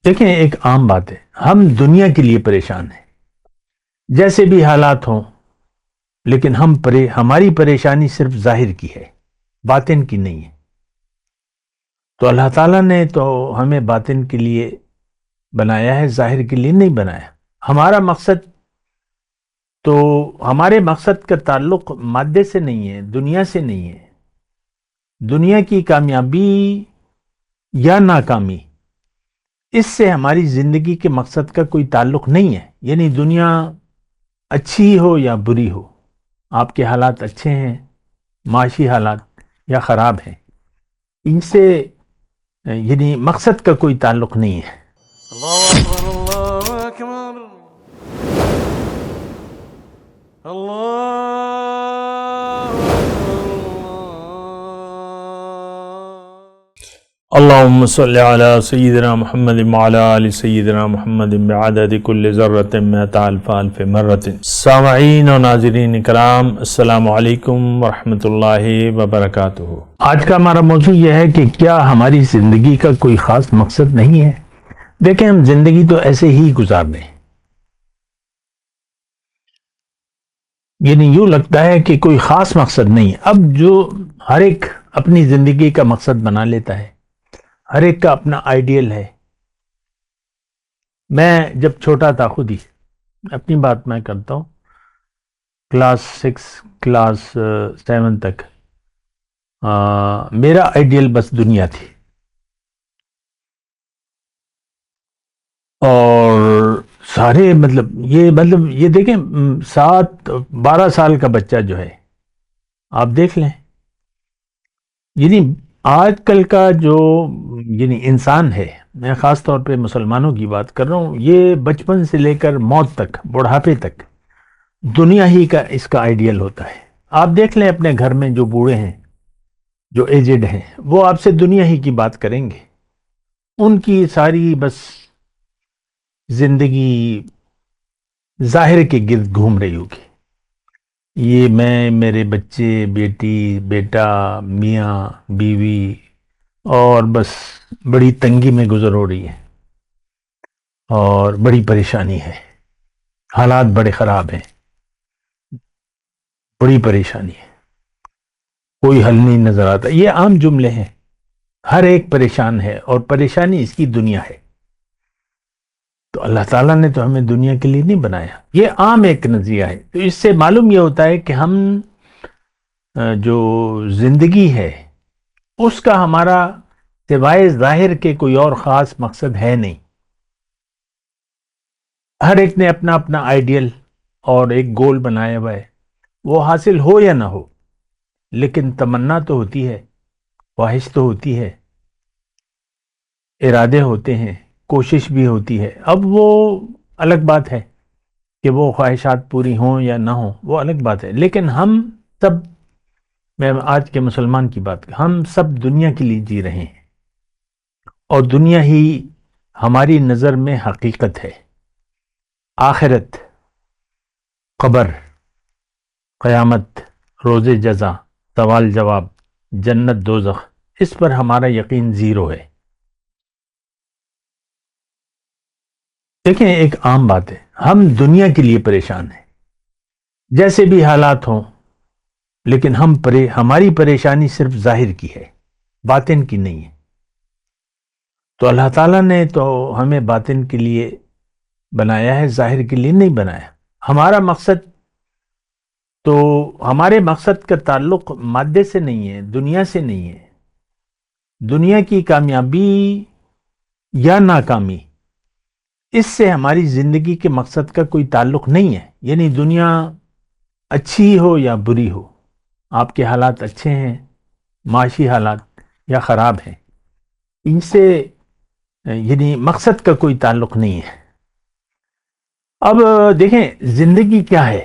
دیکھیں، ایک عام بات ہے، ہم دنیا کے لیے پریشان ہیں، جیسے بھی حالات ہوں، لیکن ہماری پریشانی صرف ظاہر کی ہے، باطن کی نہیں ہے۔ تو اللہ تعالیٰ نے تو ہمیں باطن کے لیے بنایا ہے، ظاہر کے لیے نہیں بنایا۔ ہمارے مقصد کا تعلق مادے سے نہیں ہے، دنیا سے نہیں ہے۔ دنیا کی کامیابی یا ناکامی، اس سے ہماری زندگی کے مقصد کا کوئی تعلق نہیں ہے۔ یعنی دنیا اچھی ہو یا بری ہو، آپ کے حالات اچھے ہیں، معاشی حالات یا خراب ہیں، ان سے یعنی مقصد کا کوئی تعلق نہیں ہے۔ اللہ اکبر اللہ اکبر اللہ اللہم صلی علی سیدنا محمد وعلی آل سیدنا محمد بعدد کل ذرۃ مئۃ الف الف مرۃ۔ سامعین و ناظرین کرام، السلام علیکم ورحمۃ اللہ وبرکاتہ۔ آج کا ہمارا موضوع یہ ہے کہ کیا ہماری زندگی کا کوئی خاص مقصد نہیں ہے؟ دیکھیں، ہم زندگی تو ایسے ہی گزار رہے ہیں، یعنی یوں لگتا ہے کہ کوئی خاص مقصد نہیں ہے۔ اب جو ہر ایک اپنی زندگی کا مقصد بنا لیتا ہے، ہر ایک کا اپنا آئیڈیل ہے۔ میں جب چھوٹا تھا، خود ہی اپنی بات میں کرتا ہوں، کلاس 6 کلاس 7 تک میرا آئیڈیل بس دنیا تھی، اور سارے مطلب یہ دیکھیں، 12 سال کا بچہ جو ہے، آپ دیکھ لیں، یعنی آج کل کا جو انسان ہے، میں خاص طور پہ مسلمانوں کی بات کر رہا ہوں، یہ بچپن سے لے کر موت تک، بڑھاپے تک دنیا ہی کا اس کا آئیڈیل ہوتا ہے۔ آپ دیکھ لیں اپنے گھر میں جو بوڑھے ہیں، جو ایجڈ ہیں، وہ آپ سے دنیا ہی کی بات کریں گے۔ ان کی ساری بس زندگی ظاہر کے گرد گھوم رہی ہوگی، یہ میں، میرے بچے، بیٹی، بیٹا، میاں، بیوی، اور بس بڑی تنگی میں گزر ہو رہی ہے، اور بڑی پریشانی ہے، حالات بڑے خراب ہیں، بڑی پریشانی ہے، کوئی حل نہیں نظر آتا۔ یہ عام جملے ہیں، ہر ایک پریشان ہے، اور پریشانی اس کی دنیا ہے۔ تو اللہ تعالیٰ نے تو ہمیں دنیا کے لیے نہیں بنایا، یہ عام ایک نظریہ ہے۔ تو اس سے معلوم یہ ہوتا ہے کہ ہم جو زندگی ہے، اس کا ہمارا سوائے ظاہر کے کوئی اور خاص مقصد ہے نہیں۔ ہر ایک نے اپنا اپنا آئیڈیل اور ایک گول بنایا ہوا ہے، وہ حاصل ہو یا نہ ہو، لیکن تمنا تو ہوتی ہے، خواہش تو ہوتی ہے، ارادے ہوتے ہیں، کوشش بھی ہوتی ہے۔ اب وہ الگ بات ہے کہ وہ خواہشات پوری ہوں یا نہ ہوں، وہ الگ بات ہے، لیکن ہم سب، میں آج کے مسلمان کی بات کر، ہم سب دنیا کے لیے جی رہے ہیں، اور دنیا ہی ہماری نظر میں حقیقت ہے۔ آخرت، قبر، قیامت، روز جزا، سوال جواب، جنت دوزخ، اس پر ہمارا یقین زیرو ہے۔ دیکھیں، ایک عام بات ہے، ہم دنیا کے لیے پریشان ہیں، جیسے بھی حالات ہوں، لیکن ہماری پریشانی صرف ظاہر کی ہے، باطن کی نہیں ہے۔ تو اللہ تعالیٰ نے تو ہمیں باطن کے لیے بنایا ہے، ظاہر کے لیے نہیں بنایا۔ ہمارے مقصد کا تعلق مادے سے نہیں ہے، دنیا سے نہیں ہے۔ دنیا کی کامیابی یا ناکامی، اس سے ہماری زندگی کے مقصد کا کوئی تعلق نہیں ہے۔ یعنی دنیا اچھی ہو یا بری ہو، آپ کے حالات اچھے ہیں، معاشی حالات یا خراب ہیں، ان سے یعنی مقصد کا کوئی تعلق نہیں ہے۔ اب دیکھیں، زندگی کیا ہے،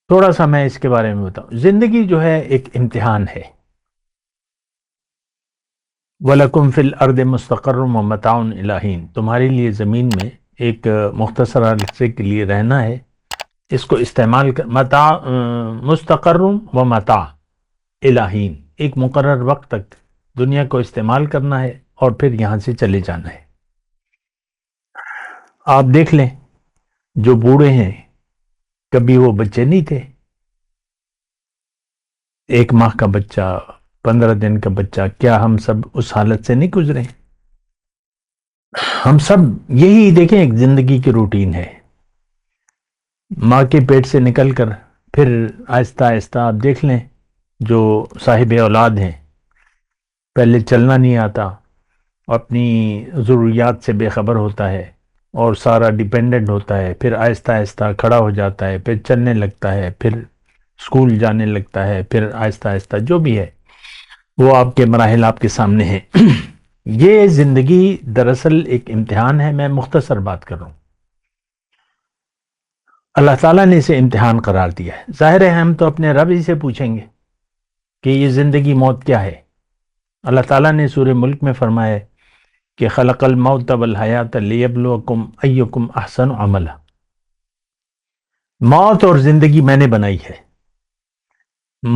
تھوڑا سا میں اس کے بارے میں بتاؤں۔ زندگی جو ہے ایک امتحان ہے۔ وَلَكُمْ فِي الْأَرْضِ مُسْتَقَرٌّ وَمَتَاعٌ إِلَىٰ حِينٍ، تمہارے لیے زمین میں ایک مختصر عرصے کے لیے رہنا ہے، اس کو استعمال مستقر و متاع إِلَىٰ حِينٍ، ایک مقرر وقت تک دنیا کو استعمال کرنا ہے، اور پھر یہاں سے چلے جانا ہے۔ آپ دیکھ لیں جو بوڑھے ہیں کبھی وہ بچے نہیں تھے. 1 ماہ کا بچہ، 15 دن کا بچہ، کیا ہم سب اس حالت سے نہیں گزرے؟ ہم سب یہی دیکھیں ایک زندگی کی روٹین ہے. ماں کے پیٹ سے نکل کر پھر آہستہ آہستہ آپ دیکھ لیں جو صاحب اولاد ہیں، پہلے چلنا نہیں آتا، اپنی ضروریات سے بے خبر ہوتا ہے اور سارا ڈیپینڈنٹ ہوتا ہے، پھر آہستہ آہستہ کھڑا ہو جاتا ہے، پھر چلنے لگتا ہے، پھر اسکول جانے لگتا ہے، پھر آہستہ آہستہ جو بھی ہے وہ آپ کے مراحل آپ کے سامنے ہیں. یہ زندگی دراصل ایک امتحان ہے. میں مختصر بات کر رہا ہوں. اللہ تعالیٰ نے اسے امتحان قرار دیا ہے. ظاہر ہے ہم تو اپنے رب ہی سے پوچھیں گے کہ یہ زندگی موت کیا ہے. اللہ تعالیٰ نے سورہ ملک میں فرمایا کہ خلق الموت والحیات لیبلوکم ایکم احسن عملا. موت اور زندگی میں نے بنائی ہے،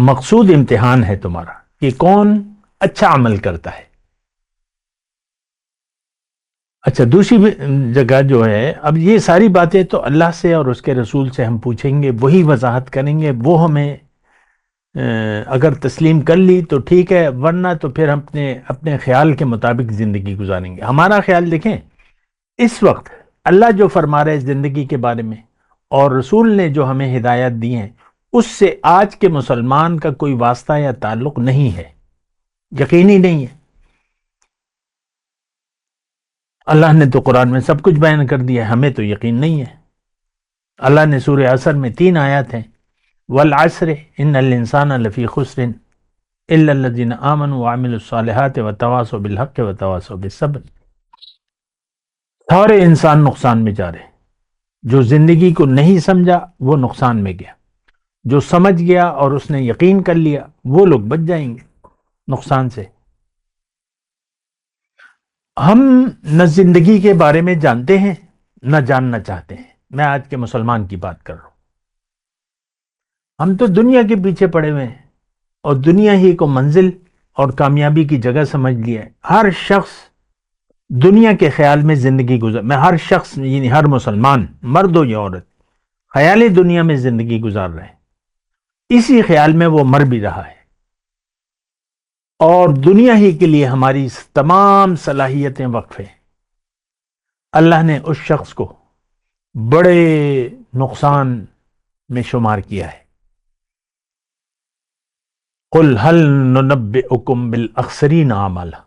مقصود امتحان ہے تمہارا کہ کون اچھا عمل کرتا ہے. اچھا، دوسری جگہ جو ہے، اب یہ ساری باتیں تو اللہ سے اور اس کے رسول سے ہم پوچھیں گے، وہی وضاحت کریں گے. وہ ہمیں اگر تسلیم کر لی تو ٹھیک ہے، ورنہ تو پھر ہم اپنے خیال کے مطابق زندگی گزاریں گے. ہمارا خیال دیکھیں، اس وقت اللہ جو فرما رہے زندگی کے بارے میں اور رسول نے جو ہمیں ہدایت دی ہیں، اس سے آج کے مسلمان کا کوئی واسطہ یا تعلق نہیں ہے، یقینی نہیں ہے. اللہ نے تو قرآن میں سب کچھ بیان کر دیا ہے، ہمیں تو یقین نہیں ہے. اللہ نے سورہ عصر میں 3 آیات ہیں، والعصر ان الانسان لفی خسر الا الذین آمنوا وعملوا الصالحات وتواصوا بالحق وتواصوا بالصبر. سارے انسان نقصان میں جا رہے ہیں. جو زندگی کو نہیں سمجھا وہ نقصان میں گیا، جو سمجھ گیا اور اس نے یقین کر لیا وہ لوگ بچ جائیں گے نقصان سے. ہم نہ زندگی کے بارے میں جانتے ہیں نہ جاننا چاہتے ہیں. میں آج کے مسلمان کی بات کر رہا ہوں. ہم تو دنیا کے پیچھے پڑے ہوئے ہیں اور دنیا ہی کو منزل اور کامیابی کی جگہ سمجھ لیا ہے. ہر شخص دنیا کے خیال میں زندگی ہر شخص یعنی ہر مسلمان، مرد ہو یا عورت، خیالی دنیا میں زندگی گزار رہے ہیں. اسی خیال میں وہ مر بھی رہا ہے. اور دنیا ہی کے لیے ہماری تمام صلاحیتیں وقف ہیں. اللہ نے اس شخص کو بڑے نقصان میں شمار کیا ہے. قل هل ننبئکم بالاخسرین اعمالا.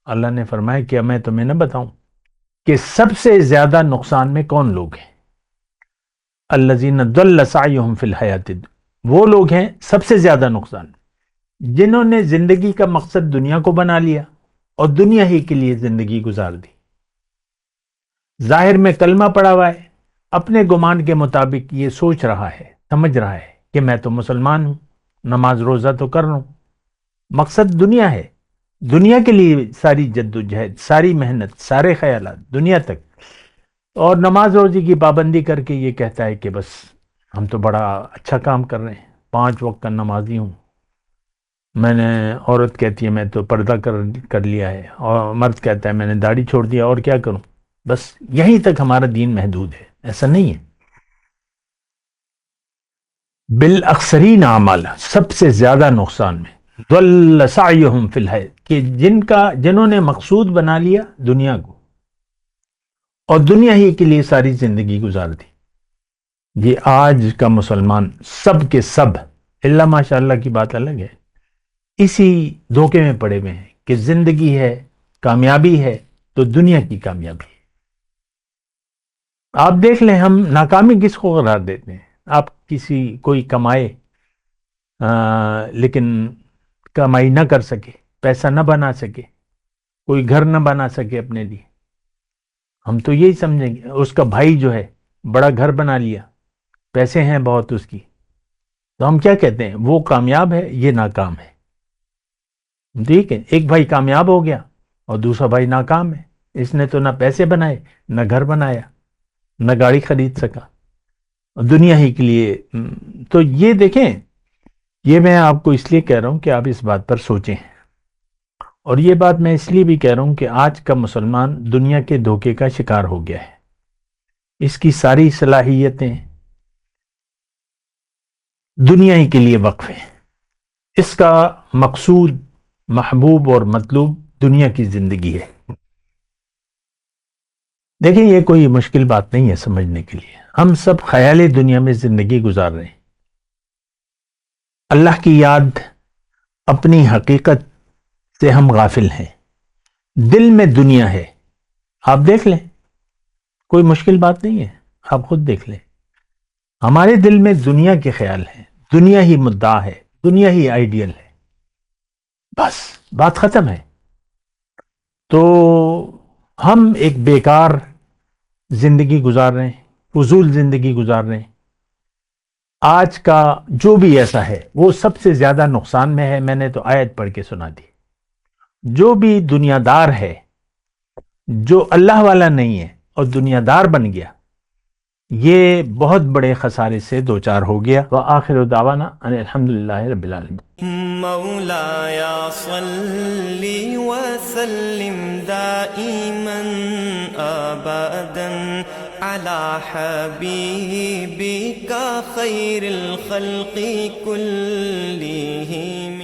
اللہ نے فرمایا کہ میں تمہیں نہ بتاؤں کہ سب سے زیادہ نقصان میں کون لوگ ہیں. الذین ضل سعیہم فی الحیات الدنیا. وہ لوگ ہیں سب سے زیادہ نقصان جنہوں نے زندگی کا مقصد دنیا کو بنا لیا اور دنیا ہی کے لیے زندگی گزار دی. ظاہر میں کلمہ پڑا ہوا ہے، اپنے گمان کے مطابق یہ سوچ رہا ہے، سمجھ رہا ہے کہ میں تو مسلمان ہوں، نماز روزہ تو کر رہا ہوں. مقصد دنیا ہے، دنیا کے لیے ساری جد و جہد، ساری محنت، سارے خیالات دنیا تک، اور نماز روزی کی پابندی کر کے یہ کہتا ہے کہ بس ہم تو بڑا اچھا کام کر رہے ہیں، 5 وقت کا نمازی ہوں. میں نے، عورت کہتی ہے میں تو پردہ کر لیا ہے، اور مرد کہتا ہے میں نے داڑھی چھوڑ دیا، اور کیا کروں. بس یہیں تک ہمارا دین محدود ہے. ایسا نہیں ہے. بالاخسرین اعمالا، سب سے زیادہ نقصان میں. ضل سعیہم فی الحیات، کہ جنہوں نے مقصود بنا لیا دنیا کو اور دنیا ہی کے لیے ساری زندگی گزار دی. یہ آج کا مسلمان سب کے سب، اللہ ماشاء اللہ کی بات الگ ہے، اسی دھوکے میں پڑے ہوئے ہیں کہ زندگی ہے، کامیابی ہے تو دنیا کی کامیابی ہے. آپ دیکھ لیں ہم ناکامی کس کو قرار دیتے ہیں. آپ کوئی کمائے لیکن کمائی نہ کر سکے، پیسہ نہ بنا سکے، کوئی گھر نہ بنا سکے اپنے لیے، ہم تو یہی سمجھیں گے. اس کا بھائی جو ہے بڑا گھر بنا لیا، پیسے ہیں بہت اس کی، تو ہم کیا کہتے ہیں، وہ کامیاب ہے، یہ ناکام ہے. ٹھیک ہے، ایک بھائی کامیاب ہو گیا اور دوسرا بھائی ناکام ہے. اس نے تو نہ پیسے بنائے، نہ گھر بنایا، نہ گاڑی خرید سکا، دنیا ہی کے لیے. تو یہ دیکھیں، یہ میں آپ کو اس لیے کہہ رہا ہوں کہ آپ اس بات پر سوچیں. اور یہ بات میں اس لیے بھی کہہ رہا ہوں کہ آج کا مسلمان دنیا کے دھوکے کا شکار ہو گیا ہے. اس کی ساری صلاحیتیں دنیا ہی کے لیے وقف ہیں. اس کا مقصود، محبوب اور مطلوب دنیا کی زندگی ہے. دیکھیں یہ کوئی مشکل بات نہیں ہے سمجھنے کے لیے. ہم سب خیالی دنیا میں زندگی گزار رہے ہیں. اللہ کی یاد، اپنی حقیقت سے ہم غافل ہیں. دل میں دنیا ہے. آپ دیکھ لیں، کوئی مشکل بات نہیں ہے. آپ خود دیکھ لیں، ہمارے دل میں دنیا کے خیال ہیں، دنیا ہی مدعا ہے، دنیا ہی آئیڈیل ہے. بس بات ختم ہے. تو ہم ایک بیکار زندگی گزار رہے ہیں، فضول زندگی گزار رہے ہیں. آج کا جو بھی ایسا ہے وہ سب سے زیادہ نقصان میں ہے. میں نے تو آیت پڑھ کے سنا دی. جو بھی دنیا دار ہے، جو اللہ والا نہیں ہے اور دنیا دار بن گیا، یہ بہت بڑے خسارے سے دوچار ہو گیا. وآخر دعوانا ان الحمدللہ رب العالمین. مولاي صل وسلم دائما ابدا على حبيبك خير الخلق كلهم.